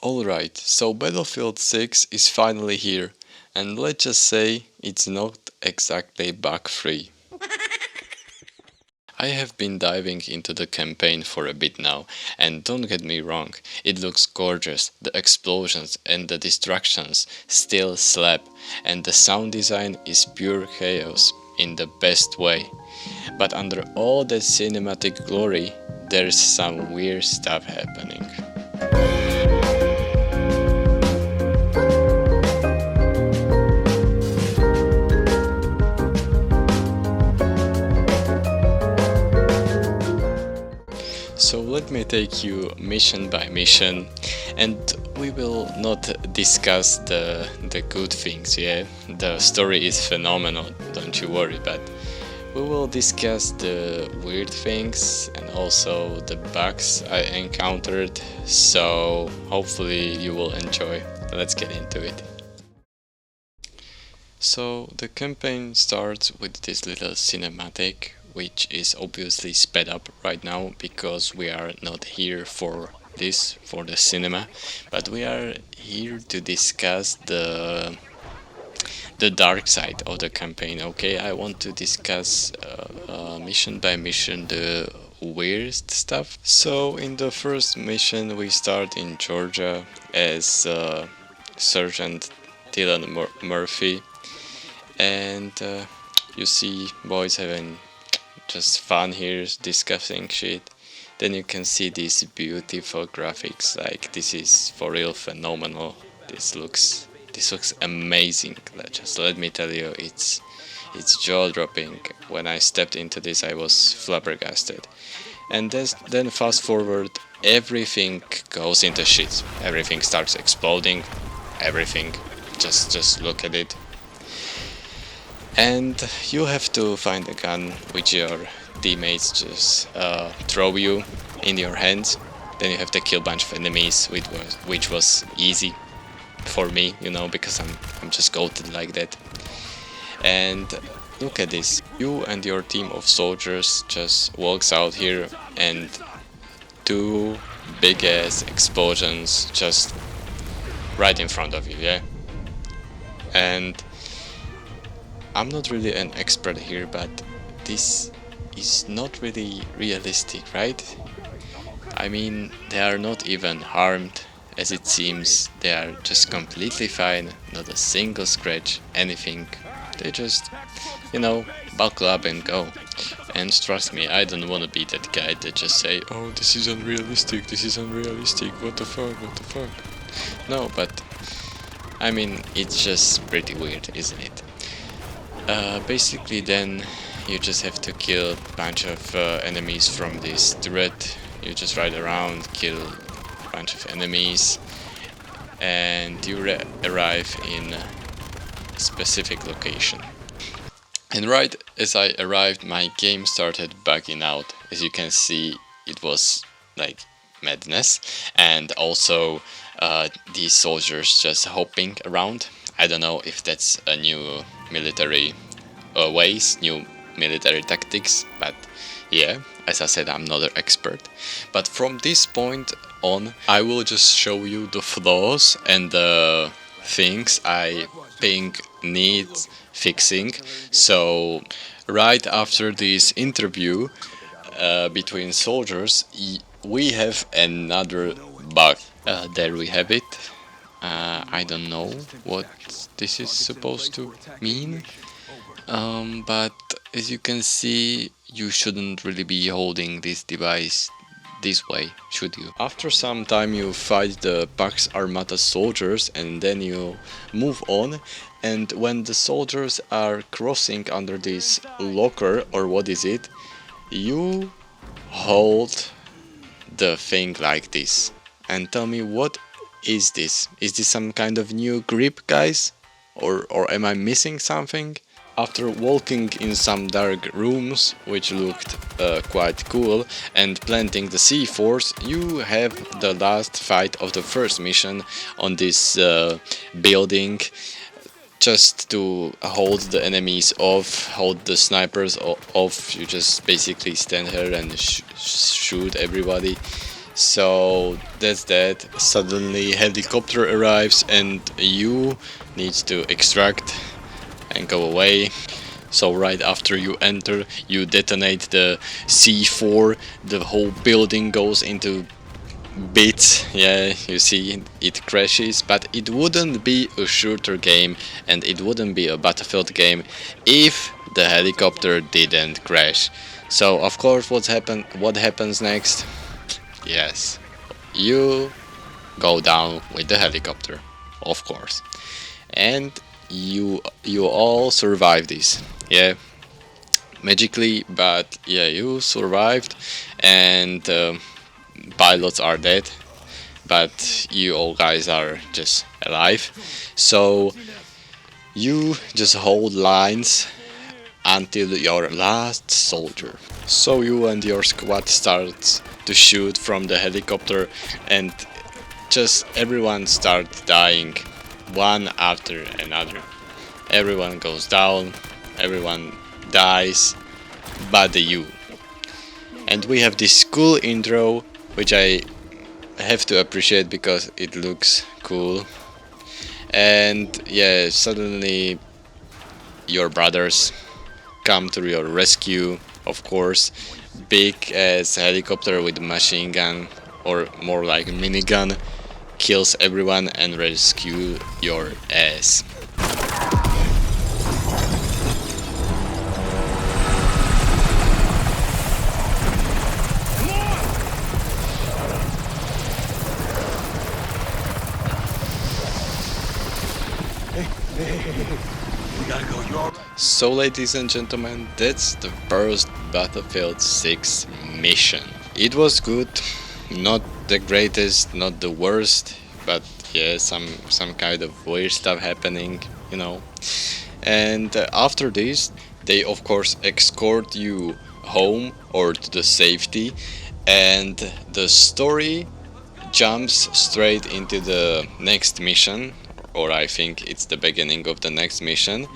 Alright, so Battlefield 6 is finally here, and let's just say it's not exactly bug-free. I have been diving into the campaign for a bit now, and don't get me wrong, it looks gorgeous, the explosions and the destructions still slap, and the sound design is pure chaos in the best way. But under all that cinematic glory, there's some weird stuff happening. So let me take you mission by mission, and we will not discuss the good things, yeah? The story is phenomenal, don't you worry, but we will discuss the weird things and also the bugs I encountered, so hopefully you will enjoy. Let's get into it. So the campaign starts with this little cinematic, which is obviously sped up right now because we are not here for the cinema, but we are here to discuss the dark side of the campaign. Okay, I want to discuss mission by mission the weirdest stuff. So in the first mission we start in Georgia as Sergeant Dylan Murphy, and you see boys having just fun here discussing shit. Then you can see these beautiful graphics, like this is for real phenomenal. This looks amazing. Just let me tell you, it's jaw-dropping. When I stepped into this I was flabbergasted. And then fast forward, everything goes into shit. Everything starts exploding. Everything. Just look at it. And you have to find a gun which your teammates just throw you in your hands. Then you have to kill a bunch of enemies, which was easy for me, because I'm just goated like that. And look at this, you and your team of soldiers just walks out here, and two big ass explosions just right in front of you, yeah. And I'm not really an expert here, but this is not really realistic, right? I mean, they are not even harmed, as it seems. They are just completely fine, not a single scratch, anything. They just, buckle up and go. And trust me, I don't want to be that guy that just say, oh, this is unrealistic, what the fuck. No, but, I mean, it's just pretty weird, isn't it? Basically then you just have to kill a bunch of enemies from this turret. You just ride around, kill a bunch of enemies, and you arrive in a specific location. And right as I arrived, my game started bugging out. As you can see, it was like madness, and also these soldiers just hopping around. I don't know if that's a new military new military tactics, but yeah, as I said, I'm not an expert. But from this point on, I will just show you the flaws and the things I think need fixing. So right after this interview between soldiers, we have another bug. There we have it. I don't know what this is supposed to mean, but as you can see, you shouldn't really be holding this device this way, should you? After some time you fight the Pax Armata soldiers, and then you move on, and when the soldiers are crossing under this locker, or what is it, you hold the thing like this. And tell me, what is this? Is this some kind of new grip, guys? Or am I missing something? After walking in some dark rooms, which looked quite cool, and planting the C4s, you have the last fight of the first mission on this building, just to hold the enemies off, hold the snipers off. You just basically stand here and shoot everybody. So that's that. Suddenly helicopter arrives and you need to extract and go away. So right after you enter, you detonate the C4, the whole building goes into bits. Yeah, you see it crashes, but it wouldn't be a shooter game and it wouldn't be a Battlefield game if the helicopter didn't crash. So of course what happens next? Yes, you go down with the helicopter, of course. And you all survive this. Yeah, magically, but yeah, you survived, and pilots are dead, but you all guys are just alive. So you just hold lines until your last soldier. So you and your squad starts to shoot from the helicopter, and just everyone starts dying, one after another. Everyone goes down, everyone dies, but you. And we have this cool intro, which I have to appreciate because it looks cool. And yeah, suddenly your brothers come to your rescue, of course. Big as helicopter with machine gun, or more like minigun, kills everyone and rescue your ass. So ladies and gentlemen, that's the first Battlefield 6 mission. It was good, not the greatest, not the worst, but yeah, some kind of weird stuff happening, you know. And after this, they of course escort you home or to the safety, and the story jumps straight into the next mission, or I think it's the beginning of the next mission.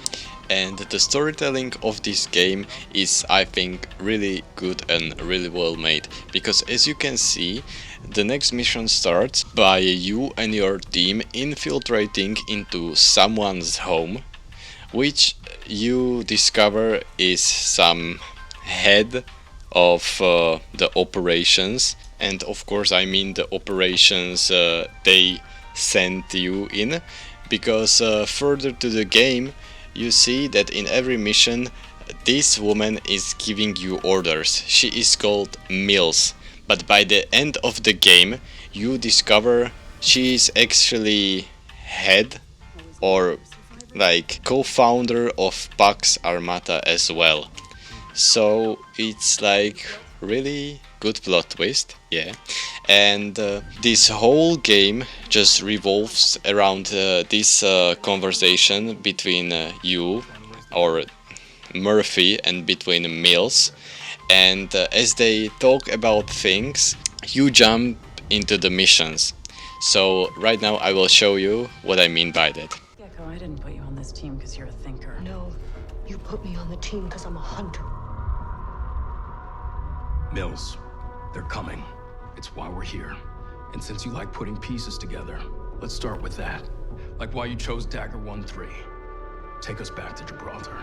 And the storytelling of this game is, I think, really good and really well made, because as you can see, the next mission starts by you and your team infiltrating into someone's home, which you discover is some head of the operations. And of course I mean the operations they sent you in, because further to the game you see that in every mission this woman is giving you orders. She is called Mills, but by the end of the game you discover she is actually head or like co-founder of Pax Armata as well. So it's like really good plot twist, yeah. And this whole game just revolves around this conversation between you or Murphy and between Mills. And as they talk about things, you jump into the missions. So right now I will show you what I mean by that. Gecko, I didn't put you on this team because you're a thinker. No, you put me on the team because I'm a hunter. Mills, they're coming. It's why we're here. And since you like putting pieces together, let's start with that. Like why you chose Dagger 1-3. Take us back to Gibraltar.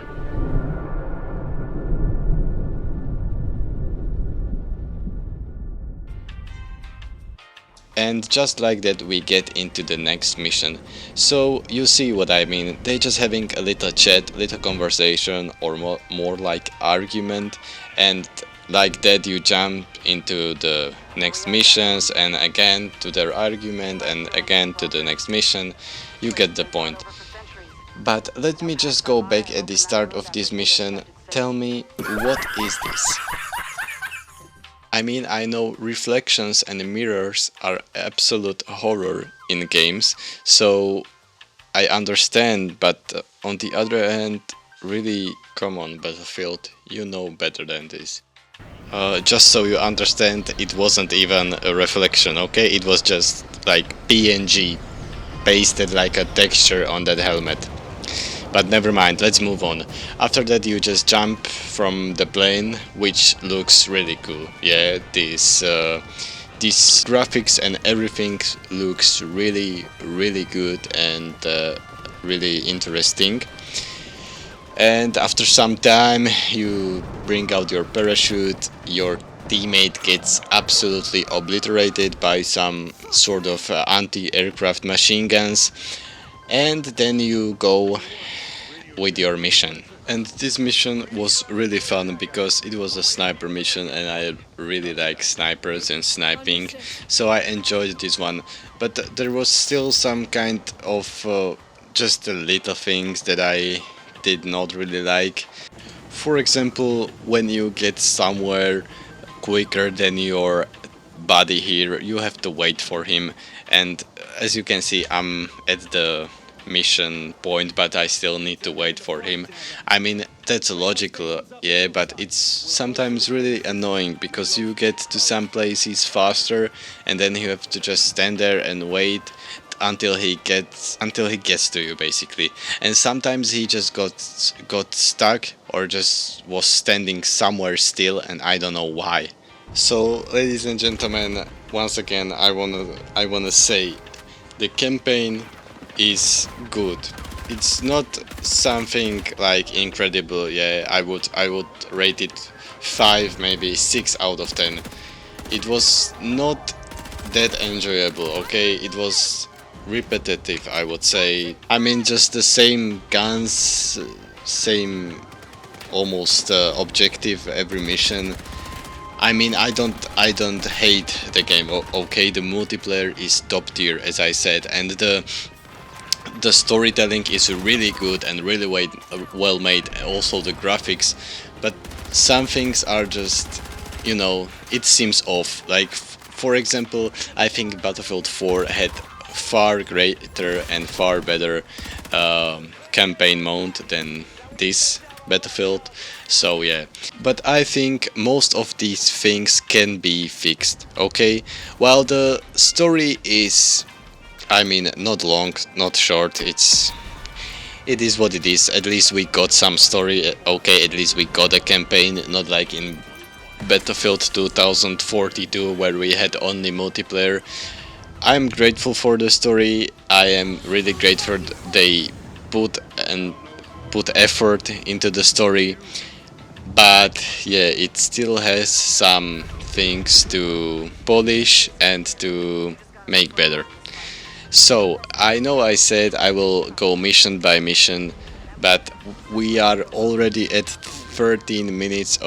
And just like that we get into the next mission. So you see what I mean, they just having a little chat, little conversation, or more like argument, and like that you jump into the next missions and again to their argument and again to the next mission. You get the point. But let me just go back at the start of this mission. Tell me, what is this? I mean, I know reflections and mirrors are absolute horror in games, so I understand, but on the other hand, really, come on Battlefield, you know better than this. Just so you understand, it wasn't even a reflection, okay? It was just like PNG, pasted like a texture on that helmet. But never mind, let's move on. After that you just jump from the plane, which looks really cool. Yeah, this This graphics and everything looks really good and really interesting. And after some time you bring out your parachute, your teammate gets absolutely obliterated by some sort of anti-aircraft machine guns, and then you go with your mission. And this mission was really fun because it was a sniper mission and I really like snipers and sniping, so I enjoyed this one. But there was still some kind of just the little things that I did not really like. For example, when you get somewhere quicker than your buddy here, you have to wait for him, and as you can see, I'm at the mission point, but I still need to wait for him. I mean, that's logical, yeah, but it's sometimes really annoying because you get to some places faster and then you have to just stand there and wait until he gets to you, basically. And sometimes he just got stuck or just was standing somewhere still, and I don't know why. So, ladies and gentlemen, once again, I wanna say the campaign is good. It's not something like incredible. Yeah, I would rate it 5, maybe 6 out of 10. It was not that enjoyable. Okay, it was repetitive, I would say. I mean, just the same guns, same almost objective every mission. I mean, I don't hate the game. Okay, the multiplayer is top tier, as I said, and the storytelling is really good and really well made. Also the graphics, but some things are just, you know, it seems off. Like for example, I think Battlefield 4 had far greater and far better campaign mode than this Battlefield. So yeah, but I think most of these things can be fixed. Okay, while the story is, I mean, not long, not short, it is what it is. At least we got some story. Okay, at least we got a campaign, not like in Battlefield 2042 where we had only multiplayer. I'm grateful for the story. I am really grateful they put effort into the story. But yeah, it still has some things to polish and to make better. So, I know I said I will go mission by mission, but we are already at 13 minutes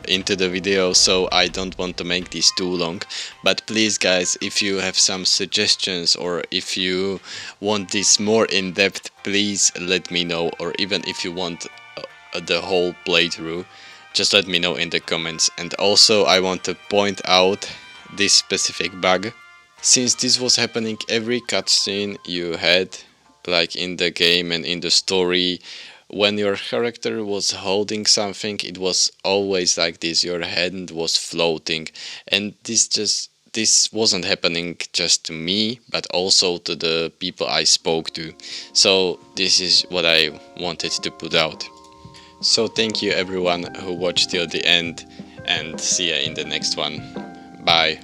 into the video, so I don't want to make this too long. But please guys, if you have some suggestions or if you want this more in depth, please let me know, or even if you want the whole playthrough, just let me know in the comments. And also I want to point out this specific bug. Since this was happening every cutscene you had, like in the game and in the story, when your character was holding something, it was always like this, your hand was floating, and this wasn't happening just to me, but also to the people I spoke to. So this is what I wanted to put out. So thank you everyone who watched till the end, and see ya in the next one. Bye.